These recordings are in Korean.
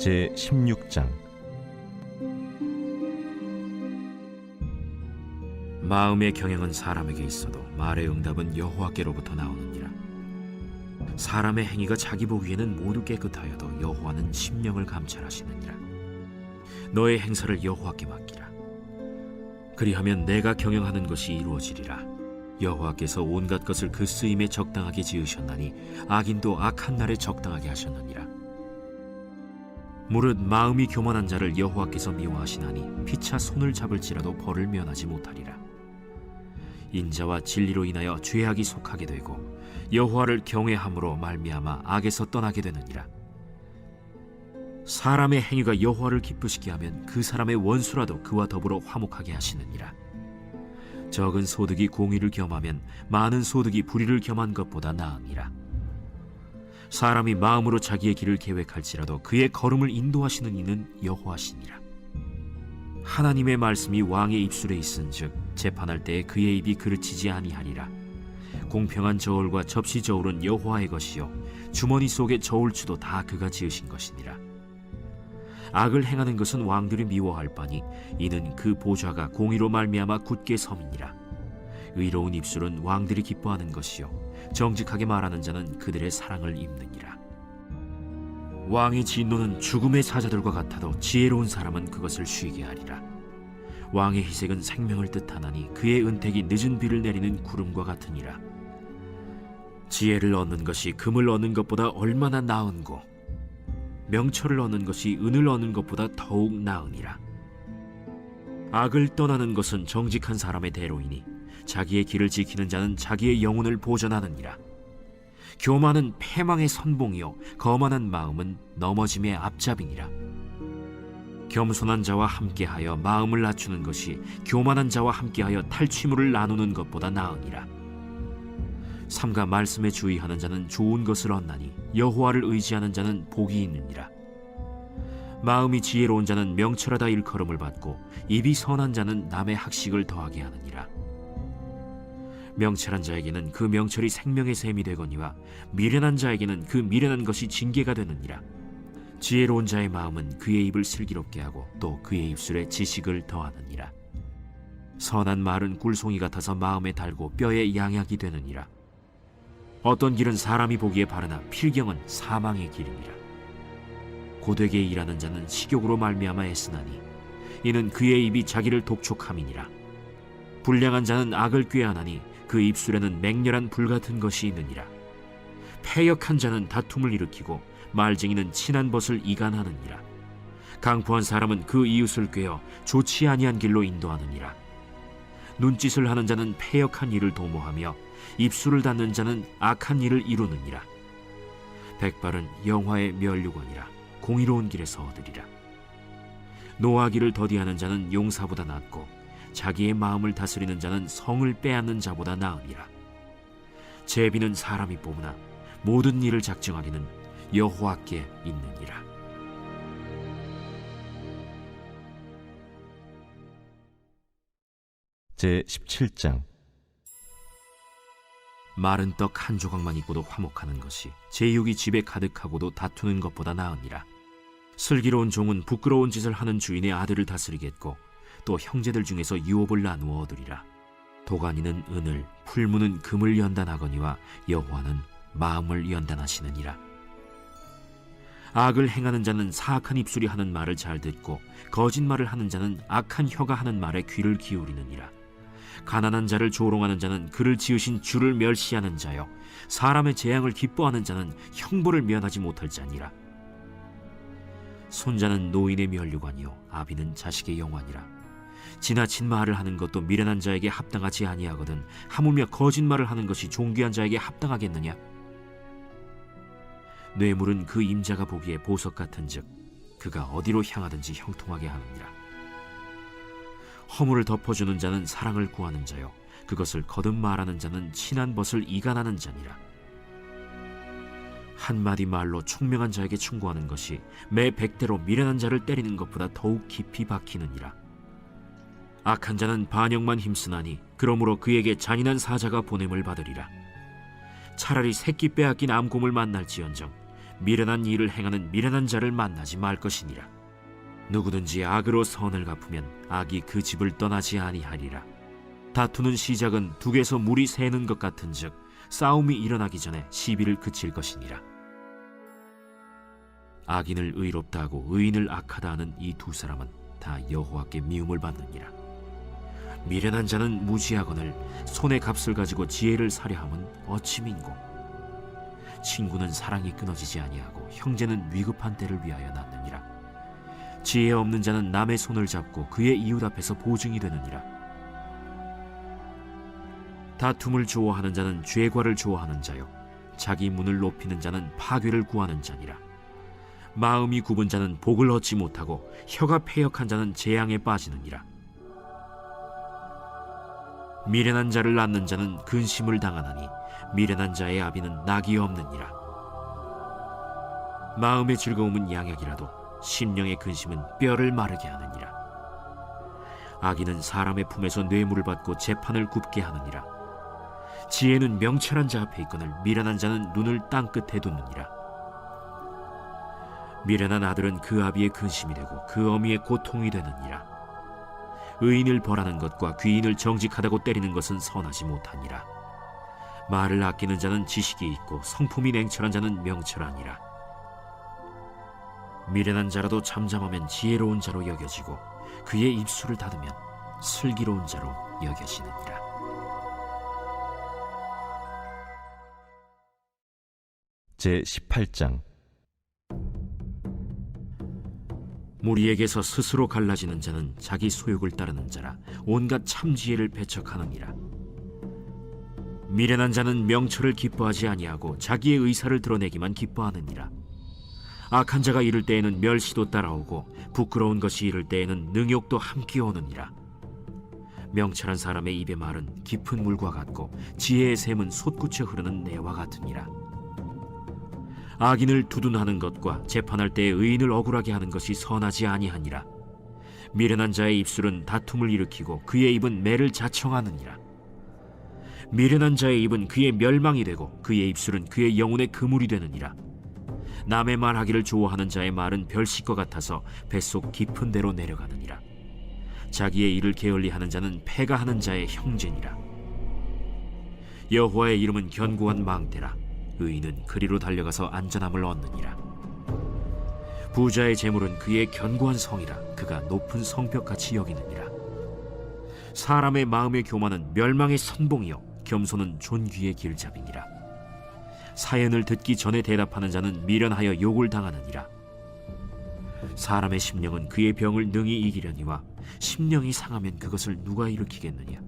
제16장. 마음의 경영은 사람에게 있어도 말의 응답은 여호와께로부터 나오느니라. 사람의 행위가 자기 보기에는 모두 깨끗하여도 여호와는 심령을 감찰하시느니라. 너의 행사를 여호와께 맡기라. 그리하면 내가 경영하는 것이 이루어지리라. 여호와께서 온갖 것을 그 쓰임에 적당하게 지으셨나니 악인도 악한 날에 적당하게 하셨느니라. 무릇 마음이 교만한 자를 여호와께서 미워하시나니 피차 손을 잡을지라도 벌을 면하지 못하리라. 인자와 진리로 인하여 죄악이 속하게 되고 여호와를 경외함으로 말미암아 악에서 떠나게 되느니라. 사람의 행위가 여호와를 기쁘시게 하면 그 사람의 원수라도 그와 더불어 화목하게 하시느니라. 적은 소득이 공의를 겸하면 많은 소득이 불의를 겸한 것보다 나으니라. 사람이 마음으로 자기의 길을 계획할지라도 그의 걸음을 인도하시는 이는 여호와시니라. 하나님의 말씀이 왕의 입술에 있은즉 재판할 때에 그의 입이 그르치지 아니하리라. 공평한 저울과 접시 저울은 여호와의 것이요 주머니 속의 저울추도 다 그가 지으신 것이니라. 악을 행하는 것은 왕들이 미워할 바니 이는 그 보좌가 공의로 말미암아 굳게 섬이니라. 의로운 입술은 왕들이 기뻐하는 것이요 정직하게 말하는 자는 그들의 사랑을 입느니라. 왕의 진노는 죽음의 사자들과 같아도 지혜로운 사람은 그것을 쉬게 하리라. 왕의 희색은 생명을 뜻하나니 그의 은택이 늦은 비를 내리는 구름과 같으니라. 지혜를 얻는 것이 금을 얻는 것보다 얼마나 나은고 명철을 얻는 것이 은을 얻는 것보다 더욱 나으니라. 악을 떠나는 것은 정직한 사람의 대로이니 자기의 길을 지키는 자는 자기의 영혼을 보전하느니라. 교만은 패망의 선봉이요 거만한 마음은 넘어짐의 앞잡이니라. 겸손한 자와 함께하여 마음을 낮추는 것이 교만한 자와 함께하여 탈취물을 나누는 것보다 나으니라. 삼가 말씀에 주의하는 자는 좋은 것을 얻나니 여호와를 의지하는 자는 복이 있느니라. 마음이 지혜로운 자는 명철하다 일컬음을 받고 입이 선한 자는 남의 학식을 더하게 하느니라. 명철한 자에게는 그 명철이 생명의 샘이 되거니와 미련한 자에게는 그 미련한 것이 징계가 되느니라. 지혜로운 자의 마음은 그의 입을 슬기롭게 하고 또 그의 입술에 지식을 더하느니라. 선한 말은 꿀송이 같아서 마음에 달고 뼈에 양약이 되느니라. 어떤 길은 사람이 보기에 바르나 필경은 사망의 길이니라. 고되게 일하는 자는 식욕으로 말미암아 애쓰나니 이는 그의 입이 자기를 독촉함이니라. 불량한 자는 악을 꾀하나니 그 입술에는 맹렬한 불같은 것이 있느니라. 패역한 자는 다툼을 일으키고 말쟁이는 친한 벗을 이간하느니라. 강포한 사람은 그 이웃을 꾀어 좋지 아니한 길로 인도하느니라. 눈짓을 하는 자는 패역한 일을 도모하며 입술을 닫는 자는 악한 일을 이루느니라. 백발은 영화의 면류관이라 공의로운 길에서 얻으리라. 노하기를 더디하는 자는 용사보다 낫고 자기의 마음을 다스리는 자는 성을 빼앗는 자보다 나으니라. 제비는 사람이 뽑으나 모든 일을 작정하기는 여호와께 있느니라. 제17장. 마른 떡 한 조각만 있고도 화목하는 것이 제육이 집에 가득하고도 다투는 것보다 나으니라. 슬기로운 종은 부끄러운 짓을 하는 주인의 아들을 다스리겠고 또 형제들 중에서 유업을 나누어 얻으리라. 도가니는 은을, 풀무는 금을 연단하거니와 여호와는 마음을 연단하시느니라. 악을 행하는 자는 사악한 입술이 하는 말을 잘 듣고 거짓말을 하는 자는 악한 혀가 하는 말에 귀를 기울이느니라. 가난한 자를 조롱하는 자는 그를 지으신 주를 멸시하는 자요 사람의 재앙을 기뻐하는 자는 형벌을 면하지 못할 자니라. 손자는 노인의 면류관이요 아비는 자식의 영화니라. 지나친 말을 하는 것도 미련한 자에게 합당하지 아니하거든 하물며 거짓말을 하는 것이 존귀한 자에게 합당하겠느냐. 뇌물은 그 임자가 보기에 보석 같은즉 그가 어디로 향하든지 형통하게 하느니라. 허물을 덮어주는 자는 사랑을 구하는 자요 그것을 거듭 말하는 자는 친한 벗을 이간하는 자니라. 한마디 말로 총명한 자에게 충고하는 것이 매 100대로 미련한 자를 때리는 것보다 더욱 깊이 박히느니라. 악한 자는 반역만 힘쓰나니 그러므로 그에게 잔인한 사자가 보냄을 받으리라. 차라리 새끼 빼앗긴 암곰을 만날지언정 미련한 일을 행하는 미련한 자를 만나지 말 것이니라. 누구든지 악으로 선을 갚으면 악이 그 집을 떠나지 아니하리라. 다투는 시작은 둑에서 물이 새는 것 같은즉 싸움이 일어나기 전에 시비를 그칠 것이니라. 악인을 의롭다 하고 의인을 악하다 하는 이 두 사람은 다 여호와께 미움을 받느니라. 미련한 자는 무지하거늘 손의 값을 가지고 지혜를 사려 함은 어찌 민고. 친구는 사랑이 끊어지지 아니하고 형제는 위급한 때를 위하여 낳느니라. 지혜 없는 자는 남의 손을 잡고 그의 이웃 앞에서 보증이 되느니라. 다툼을 좋아하는 자는 죄과를 좋아하는 자요 자기 문을 높이는 자는 파괴를 구하는 자니라. 마음이 굽은 자는 복을 얻지 못하고 혀가 패역한 자는 재앙에 빠지느니라. 미련한 자를 낳는 자는 근심을 당하나니 미련한 자의 아비는 낙이 없느니라. 마음의 즐거움은 양약이라도 심령의 근심은 뼈를 마르게 하느니라. 악인은 사람의 품에서 뇌물을 받고 재판을 굽게 하느니라. 지혜는 명철한 자 앞에 있거늘 미련한 자는 눈을 땅 끝에 두느니라. 미련한 아들은 그 아비의 근심이 되고 그 어미의 고통이 되느니라. 의인을 벌하는 것과 귀인을 정직하다고 때리는 것은 선하지 못하니라. 말을 아끼는 자는 지식이 있고 성품이 냉철한 자는 명철하니라. 미련한 자라도 잠잠하면 지혜로운 자로 여겨지고 그의 입술을 닫으면 슬기로운 자로 여겨지느니라. 제18장. 무리에게서 스스로 갈라지는 자는 자기 소욕을 따르는 자라 온갖 참지혜를 배척하느니라. 미련한 자는 명철을 기뻐하지 아니하고 자기의 의사를 드러내기만 기뻐하느니라. 악한 자가 이를 때에는 멸시도 따라오고 부끄러운 것이 이를 때에는 능욕도 함께 오느니라. 명철한 사람의 입의 말은 깊은 물과 같고 지혜의 샘은 솟구쳐 흐르는 내와 같으니라. 악인을 두둔하는 것과 재판할 때에 의인을 억울하게 하는 것이 선하지 아니하니라. 미련한 자의 입술은 다툼을 일으키고 그의 입은 매를 자청하느니라. 미련한 자의 입은 그의 멸망이 되고 그의 입술은 그의 영혼의 그물이 되느니라. 남의 말하기를 좋아하는 자의 말은 별식과 같아서 뱃속 깊은 데로 내려가느니라. 자기의 일을 게을리하는 자는 패가 하는 자의 형제니라. 여호와의 이름은 견고한 망대라. 의인은 그리로 달려가서 안전함을 얻느니라. 부자의 재물은 그의 견고한 성이라. 그가 높은 성벽같이 여기느니라. 사람의 마음의 교만은 멸망의 선봉이요 겸손은 존귀의 길잡이니라. 사연을 듣기 전에 대답하는 자는 미련하여 욕을 당하느니라. 사람의 심령은 그의 병을 능히 이기려니와 심령이 상하면 그것을 누가 일으키겠느냐.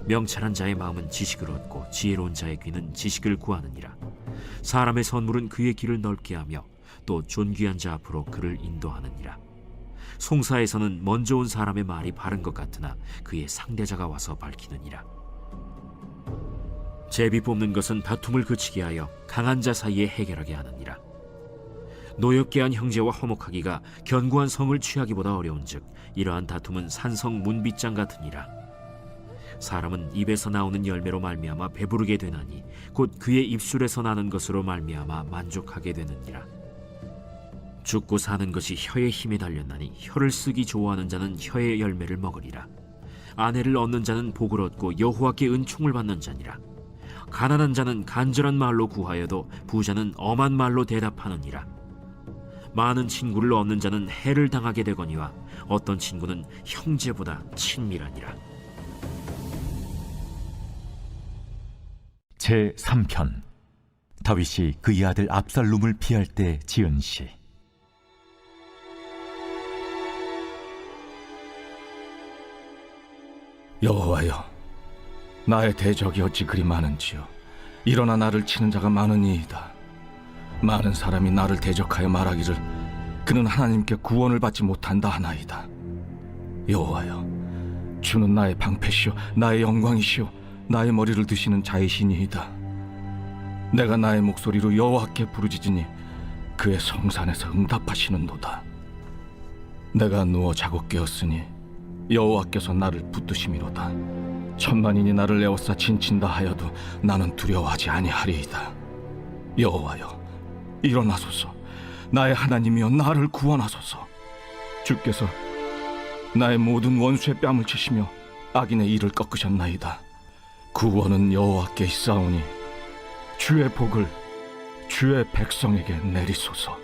명철한 자의 마음은 지식을 얻고 지혜로운 자의 귀는 지식을 구하느니라. 사람의 선물은 그의 길을 넓게 하며 또 존귀한 자 앞으로 그를 인도하느니라. 송사에서는 먼저 온 사람의 말이 바른 것 같으나 그의 상대자가 와서 밝히느니라. 제비 뽑는 것은 다툼을 그치게 하여 강한 자 사이에 해결하게 하느니라. 노엽게 한 형제와 화목하기가 견고한 성을 취하기보다 어려운즉 이러한 다툼은 산성 문빗장 같으니라. 사람은 입에서 나오는 열매로 말미암아 배부르게 되나니 곧 그의 입술에서 나는 것으로 말미암아 만족하게 되느니라. 죽고 사는 것이 혀의 힘에 달렸나니 혀를 쓰기 좋아하는 자는 혀의 열매를 먹으리라. 아내를 얻는 자는 복을 얻고 여호와께 은총을 받는 자니라. 가난한 자는 간절한 말로 구하여도 부자는 엄한 말로 대답하느니라. 많은 친구를 얻는 자는 해를 당하게 되거니와 어떤 친구는 형제보다 친밀하니라. 제3편. 다윗이 그의 아들 압살롬을 피할 때 지은 시. 여호와여, 나의 대적이 어찌 그리 많은지요. 일어나 나를 치는 자가 많으니이다. 많은 사람이 나를 대적하여 말하기를 그는 하나님께 구원을 받지 못한다 하나이다. 여호와여, 주는 나의 방패시오 나의 영광이시오 나의 머리를 드시는 자이시니이다. 내가 나의 목소리로 여호와께 부르짖으니 그의 성산에서 응답하시는도다. 내가 누워 자고 깨었으니 여호와께서 나를 붙드심이로다. 천만인이 나를 에워싸 진친다 하여도 나는 두려워하지 아니하리이다. 여호와여, 일어나소서. 나의 하나님이여 나를 구원하소서. 주께서 나의 모든 원수의 뺨을 치시며 악인의 이를 꺾으셨나이다. 구원은 여호와께 있사오니 주의 복을 주의 백성에게 내리소서.